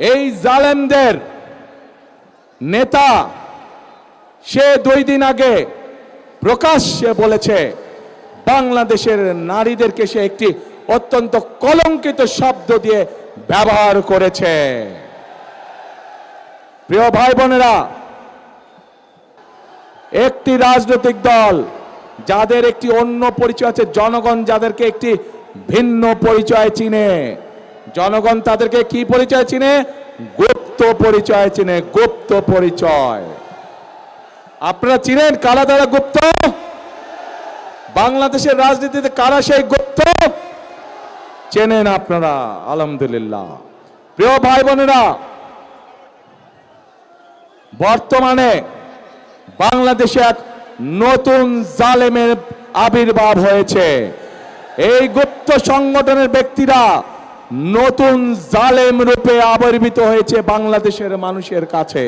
এই জালেমদের নেতা সে 2 দিন আগে প্রকাশ্যে বলেছে বাংলাদেশের নারীদেরকে সে একটি অত্যন্ত কলঙ্কিত শব্দ দিয়ে ব্যবহার করেছে। প্রিয় ভাই বোনেরা, একটি রাজনৈতিক দল যাদের একটি অন্য পরিচয় আছে, জনগণ যাদেরকে একটি ভিন্ন পরিচয় চিনে, জনগণ তাদেরকে কি পরিচয় চিনে? গুপ্ত পরিচয় চিনে, গুপ্ত পরিচয়। আপনারা চিনেন কারা তারা গুপ্ত? বাংলাদেশের রাজনীতিতে কারা সেই গুপ্ত? চেনেন আপনারা, আলহামদুলিল্লাহ। প্রিয় ভাই বোনেরা, বর্তমানে বাংলাদেশে এক নতুন জালেমের আবির্ভাব হয়েছে। এই গুপ্ত সংগঠনের ব্যক্তিরা নতুন জালেম রূপে আবির্ভূত হয়েছে বাংলাদেশের মানুষের কাছে।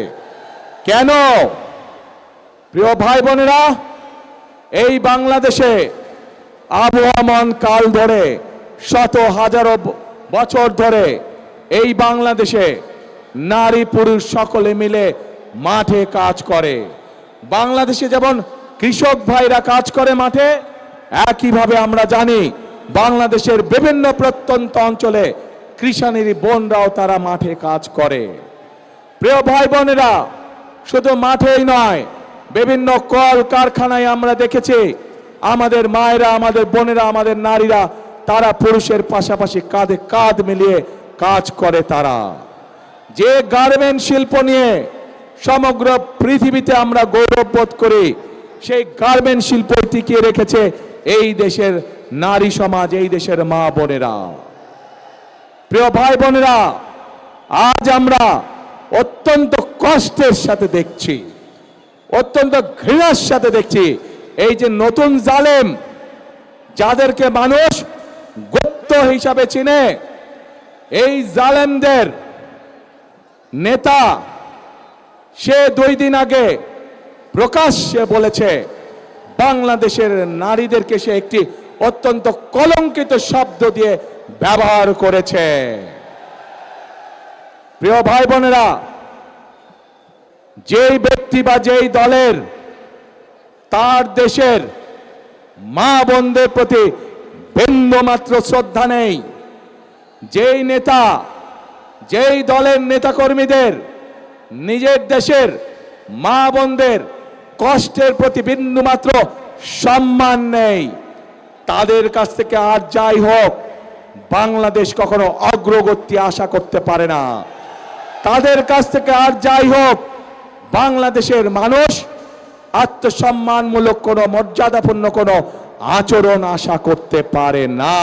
কেন? প্রিয় ভাই বোনেরা, এই বাংলাদেশে আবহমান কাল ধরে, শত হাজারো বছর ধরে এই বাংলাদেশে নারী পুরুষ সকলে মিলে মাঠে কাজ করে। বাংলাদেশে যেমন কৃষক ভাইরা কাজ করে মাঠে, একইভাবে আমরা জানি বাংলাদেশের বিভিন্ন প্রত্যন্ত অঞ্চলে কৃষানীর বোনরাও তারা মাঠে কাজ করে। প্রিয় ভাই বোনেরা, শুধু মাঠেই নয়, বিভিন্ন কল কারখানায় আমরা দেখেছি আমাদের মায়েরা, আমাদের বোনেরা, আমাদের নারীরা তারা পুরুষের পাশাপাশি কাঁধে কাঁধ মিলিয়ে কাজ করে। তারা যে গার্মেন্ট শিল্প নিয়ে সমগ্র পৃথিবীতে আমরা গৌরববোধ করি, সেই গার্মেন্ট শিল্প টিকিয়ে রেখেছে এই দেশের নারী সমাজ, এই দেশের মা বোনেরা। প্রিয় ভাই বোনেরা, আজ আমরা অত্যন্ত কষ্টের সাথে দেখছি, অত্যন্ত ঘৃণার সাথে দেখছি এই যে নতুন জালেম, যাদেরকে মানুষ গুপ্ত হিসাবে চিনে, এই জালেমদের নেতা সে 2 দিন আগে প্রকাশ্যে বলেছে বাংলাদেশের নারীদেরকে সে একটি অত্যন্ত কলঙ্কিত শব্দ দিয়ে ব্যবহার করেছে। প্রিয় ভাই বোনেরা, যেই ব্যক্তি বা যেই দলের তার দেশের মা বোনদের প্রতি বিন্দুমাত্র শ্রদ্ধা নেই, যেই নেতা, যেই দলের নেতাকর্মীদের নিজের দেশের মা বোনদের কষ্টের প্রতি বিন্দুমাত্র সম্মান নেই, তাদের কাছ থেকে আর যাই হোক বাংলাদেশ কখনো অগ্রগতি আশা করতে পারে না। তাদের কাছ থেকে আর যাই হোক বাংলাদেশের মানুষ আত্মসম্মানমূলক কোনো, মর্যাদাপূর্ণ কোনো আচরণ আশা করতে পারে না।